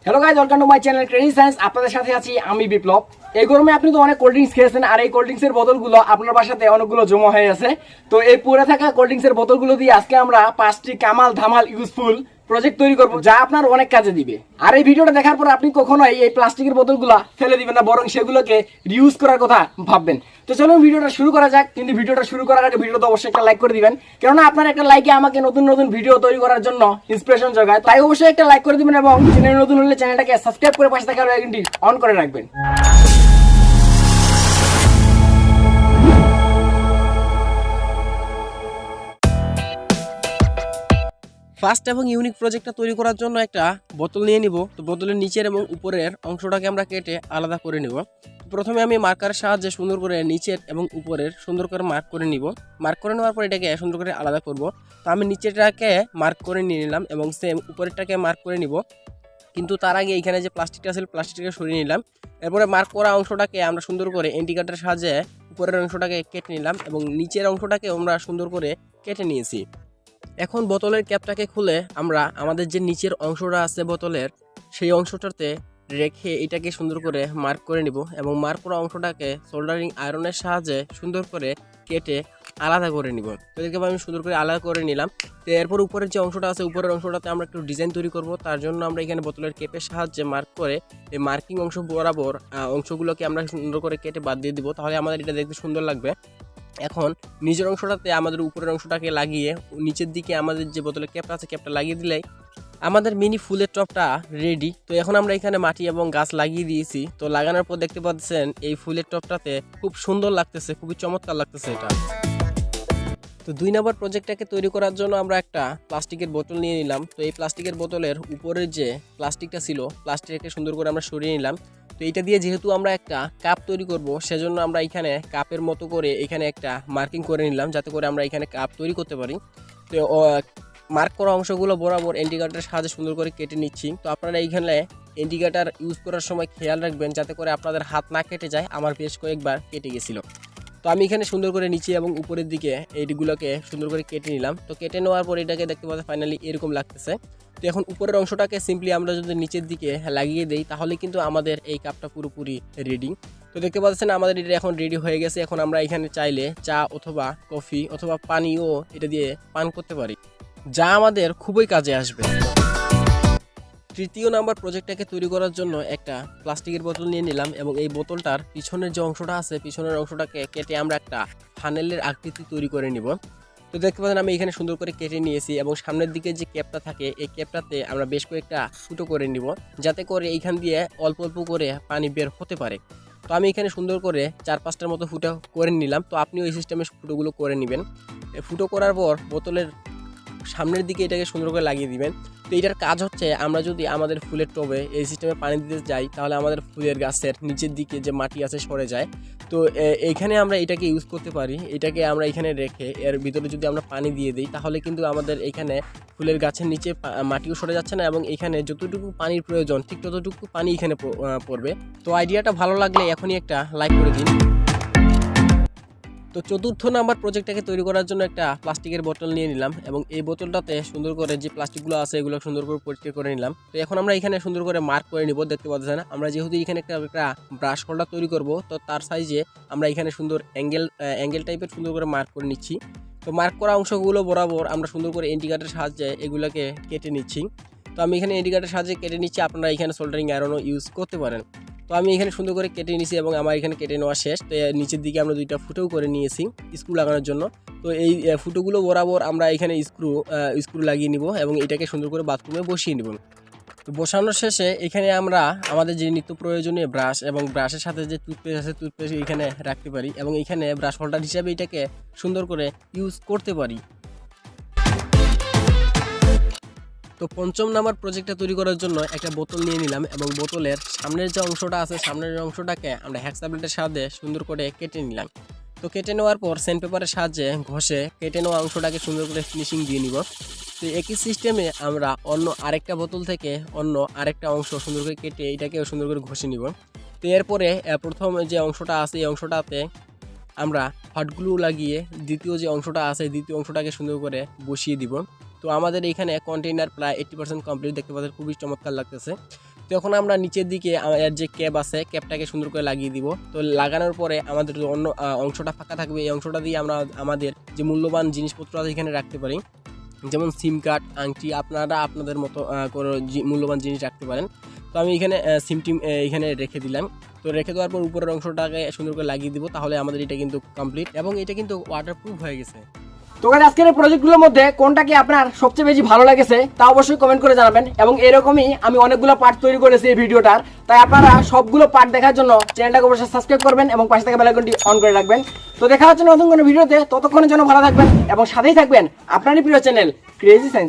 Hello guys, welcome to my channel credit science. আপনাদের সাথে আছি আমি বিপ্লব। এই গরমে আপনি তো অনেক কোল্ড ড্রিঙ্কস খেয়েছেন, আর এই কোল্ড ড্রিঙ্কসের বোতলগুলো আপনার বাসাতে অনেকগুলো জমা হয়ে আছে। তো এই পড়ে থাকা কোল্ড ড্রিঙ্কসের বোতলগুলো দিয়ে আজকে আমরা 5টি কামাল ধামাল ইউজফুল প্রজেক্ট তৈরি করব, যা আপনার অনেক কাজে দিবে। আর এই ভিডিওটা দেখার পর আপনি কখনোই এই প্লাস্টিকের বোতলগুলো ফেলে দিবেন না, বরং সেগুলোকে রিউজ করার কথা ভাববেন। তো চলুন ভিডিওটা শুরু করা যাক। কিন্তু ভিডিওটা শুরু করার আগে ভিডিওতে অবশ্যই একটা লাইক করে দিবেন, কেননা আপনার একটা লাইকে আমাকে নতুন নতুন ভিডিও তৈরি করার জন্য ইন্সপিরেশন যোগায়। তাই অবশ্যই একটা লাইক করে দিবেন এবং চ্যানেল নতুন হলে চ্যানেলটাকে সাবস্ক্রাইব করে পাশে থাকা বেল আইকনটি অন করে রাখবেন। ফার্স্ট এবং ইউনিক প্রজেক্টটা তৈরি করার জন্য একটা বোতল নিয়ে নিব। তো বোতলের নিচের এবং উপরের অংশটাকে আমরা কেটে আলাদা করে নিব। প্রথমে আমি মার্কারের সাহায্যে সুন্দর করে নিচের এবং উপরের সুন্দর করে মার্ক করে নিব। মার্ক করে নেওয়ার পর এটাকে সুন্দর করে আলাদা করব। তো আমি নিচেরটাকে মার্ক করে নিয়ে নিলাম এবং সেম উপরেরটাকে মার্ক করে নিব। কিন্তু তার আগে এখানে যে প্লাস্টিকটা ছিল প্লাস্টিকটাকে সরিয়ে নিলাম। এরপরে মার্ক করা অংশটাকে আমরা সুন্দর করে ইন্ডিকেটরের সাহায্যে উপরের অংশটাকে কেটে নিলাম এবং নিচের অংশটাকে আমরা সুন্দর করে কেটে নিয়েছি। এখন বোতলের ক্যাপটাকে খুলে আমরা আমাদের যে নিচের অংশটা আছে বোতলের, সেই অংশটাতে রেখে এটাকে সুন্দর করে মার্ক করে নিব এবং মার্ক করা অংশটাকে সোল্ডারিং আয়রনের সাহায্যে সুন্দর করে কেটে আলাদা করে নিব। তো এটাকে আমি সুন্দর করে আলাদা করে নিলাম। তো এরপর উপরের যে অংশটা আছে উপরের অংশটাতে আমরা একটু ডিজাইন তৈরি করব। তার জন্য আমরা এখানে বোতলের ক্যাপের সাহায্যে মার্ক করে এই মার্কিং অংশ বরাবর অংশগুলোকে আমরা সুন্দর করে কেটে বাদ দিয়ে দিব, তাহলে আমাদের এটা দেখতে সুন্দর লাগবে। এখন নিচের অংশটাতে আমাদের উপরের অংশটাকে লাগিয়ে নিচের দিকে আমাদের যে বোতলের ক্যাপটা আছে ক্যাপটা লাগিয়ে দিলেই আমাদের মিনি ফুলের টপটা রেডি। তো এখন আমরা এখানে মাটি এবং গাছ লাগিয়ে দিয়েছি। তো লাগানোর পর দেখতে পাচ্ছেন এই ফুলের টপটাতে খুব সুন্দর লাগতেছে, খুবই চমৎকার লাগতেছে এটা। তো 2 নম্বর প্রজেক্টটাকে তৈরি করার জন্য আমরা একটা প্লাস্টিকের বোতল নিয়ে নিলাম। তো এই প্লাস্টিকের বোতলের উপরের যে প্লাস্টিকটা ছিল প্লাস্টিকটাকে সুন্দর করে আমরা সরিয়ে নিলাম। তো এটা দিয়ে যেহেতু আমরা একটা কাপ তৈরি করব, সেজন্য আমরা এখানে কাপের মতো করে এখানে একটা মার্কিং করে নিলাম, যাতে করে আমরা এখানে কাপ তৈরি করতে পারি। তো মার্ক করা অংশগুলো বরাবর ইন্ডিকেটরের সাহায্যে সুন্দর করে কেটে নিচ্ছি। তো আপনারা এইখানে ইন্ডিকেটর ইউজ করার সময় খেয়াল রাখবেন যাতে করে আপনাদের হাত না কেটে যায়। আমার বেশ কয়েকবার কেটে গেছিলো। তো আমি এখানে সুন্দর করে নিচে এবং উপরের দিকে এইগুলোকে সুন্দর করে কেটে নিলাম। তো কেটে নেওয়ার পর এটাকে দেখতে পাচ্ছি ফাইনালি এরকম লাগতেছে। তো এখন উপরের অংশটাকে সিম্পলি আমরা যদি নিচের দিকে লাগিয়ে দেই, তাহলে কিন্তু আমাদের এই কাপটা পুরোপুরি রেডি। তো দেখতে পাচ্ছেন আমাদের এটা এখন রেডি হয়ে গেছে। এখন আমরা এখানে চাইলে চা অথবা কফি অথবা পানিও এটা দিয়ে পান করতে পারি, যা আমাদের খুবই কাজে আসবে। 3 নম্বর প্রজেক্টটাকে তৈরি করার জন্য একটা প্লাস্টিকের বোতল নিয়ে নিলাম এবং এই বোতলটার পিছনের যে অংশটা আছে পিছনের অংশটাকে কেটে আমরা একটা ফানেলের আকৃতি তৈরি করে নিব। তো দেখতে পাচ্ছেন আমি এখানে সুন্দর করে কেটে নিয়েছি এবং সামনের দিকে যে ক্যাপটা থাকে এই ক্যাপটাতে আমরা বেশ কয়েকটা ফুটো করে নিব, যাতে করে এইখান দিয়ে অল্প অল্প করে পানি বের হতে পারে। তো আমি এখানে সুন্দর করে 4-5টার মতো ফুটো করে নিলাম। তো আপনিও এই সিস্টেমে ফুটোগুলো করে নেবেন। ফুটো করার পর বোতলের সামনের দিকে এটাকে সুন্দর করে লাগিয়ে দিবেন। তো এটার কাজ হচ্ছে, আমরা যদি আমাদের ফুলের টবে এই সিস্টেমে পানি দিতে যাই, তাহলে আমাদের ফুলের গাছের নিচের দিকে যে মাটি আছে সরে যায়। তো এইখানে আমরা এটাকে ইউজ করতে পারি। এটাকে আমরা এখানে রেখে এর ভিতরে যদি আমরা পানি দিয়ে দিই, তাহলে কিন্তু আমাদের এখানে ফুলের গাছের নিচে মাটিও সরে যাচ্ছে না এবং এখানে যতটুকু পানির প্রয়োজন ঠিক ততটুকু পানি এখানে পড়বে। তো আইডিয়াটা ভালো লাগলে এখনই একটা লাইক করে দিন। তো 4 নম্বর প্রজেক্টটাকে তৈরি করার জন্য একটা প্লাস্টিকের বোতল নিয়ে নিলাম এবং এই বোতলটাতে সুন্দর করে যে প্লাস্টিকগুলো আছে এগুলো সুন্দর করে পরিষ্কার করে নিলাম। তো এখন আমরা এখানে সুন্দর করে মার্ক করে নিব। দেখতে পাচ্ছেন আমরা যেহেতু এখানে একটা ব্রাশ হোল্ডার তৈরি করব, তো তার সাইজে আমরা এখানে সুন্দর অ্যাঙ্গেল টাইপের সুন্দর করে মার্ক করে নিচ্ছি। তো মার্ক করা অংশগুলো বরাবর আমরা সুন্দর করে ইন্ডিকেটরের সাহায্যে এগুলোকে কেটে নিচ্ছি। তো আমি এখানে ইন্ডিকেটরের সাহায্যে কেটে নিচ্ছি, আপনারা এখানে সোল্ডারিং আয়রনও ইউজ করতে পারেন। তো আমি এখানে সুন্দর করে কেটে নিয়েছি এবং আমার এখানে কেটে নেওয়া শেষ। তো নিচের দিকে আমরা 2টা ফুটোও করে নিয়েছি স্ক্রু লাগানোর জন্য। তো এই ফুটোগুলো বরাবর আমরা এখানে স্ক্রু লাগিয়ে নিব এবং এটাকে সুন্দর করে বাথরুমে বসিয়ে নিব। তো বসানোর শেষে এখানে আমরা আমাদের যে নিত্য প্রয়োজনীয় ব্রাশ এবং ব্রাশের সাথে যে টুথপেস্ট আছে টুথপেস্ট এখানে রাখতে পারি এবং এখানে ব্রাশ হোল্ডার হিসাবে এটাকে সুন্দর করে ইউজ করতে পারি। তো 5 নম্বর প্রজেক্টটা তৈরি করার জন্য একটা বোতল নিয়ে নিলাম এবং বোতলের সামনের যে অংশটা আছে সামনের অংশটাকে আমরা হ্যাক্সা ব্লেডের সাহায্যে সুন্দর করে কেটে নিলাম। তো কেটে নেওয়ার পর স্যান্ড পেপারের সাহায্যে ঘষে কেটে নেওয়া অংশটাকে সুন্দর করে ফিনিশিং দিয়ে নিব। তো একই সিস্টেমে আমরা অন্য আরেকটা বোতল থেকে অন্য আরেকটা অংশ সুন্দর করে কেটে এটাকেও সুন্দর করে ঘষে নিব। তো এরপরে প্রথম যে অংশটা আছে এই অংশটাতে আমরা হট গ্লু লাগিয়ে দ্বিতীয় যে অংশটা আছে দ্বিতীয় অংশটাকে সুন্দর করে বসিয়ে দিব। তো আমাদের এখানে কন্টেইনার প্রায় 80% কমপ্লিট, দেখতে পাচ্ছেন খুবই চমৎকার লাগতেছে। তো এখন আমরা নিচের দিকে এর যে ক্যাপ আছে ক্যাপটাকে সুন্দর করে লাগিয়ে দিব। তো লাগানোর পরে আমাদের যে অন্য অংশটা ফাঁকা থাকবে এই অংশটা দিয়ে আমরা আমাদের যে মূল্যবান জিনিসপত্র আছে এখানে রাখতে পারি, যেমন সিম কার্ড, আংটি, আপনারা আপনাদের মতো করে মূল্যবান জিনিস রাখতে পারেন। তো আমি এখানে সিম টিম এখানে রেখে দিলাম। তো রেখে দেওয়ার পর উপরের অংশটাকে সুন্দর করে লাগিয়ে দিব, তাহলে আমাদের এটা কিন্তু কমপ্লিট এবং এটা কিন্তু ওয়াটারপ্রুফ হয়ে গেছে। তো গাইস আজকের এই প্রজেক্টগুলোর মধ্যে কোনটা কি আপনার সবচেয়ে বেশি ভালো লেগেছে তা অবশ্যই কমেন্ট করে জানাবেন। এবং এরকমই আমি অনেকগুলো পার্ট তৈরি করেছি এই ভিডিওটার, তাই আপনারা সবগুলো পার্ট দেখার জন্য চ্যানেলটাকে অবশ্যই সাবস্ক্রাইব করবেন এবং পাশে থাকা বেল আইকনটি অন করে রাখবেন। তো দেখা হচ্ছে নতুন কোনো ভিডিওতে, ততক্ষণের জন্য ভালো থাকবেন এবং সাথেই থাকবেন আপনারই প্রিয় চ্যানেল ক্রেজি সায়েন্স।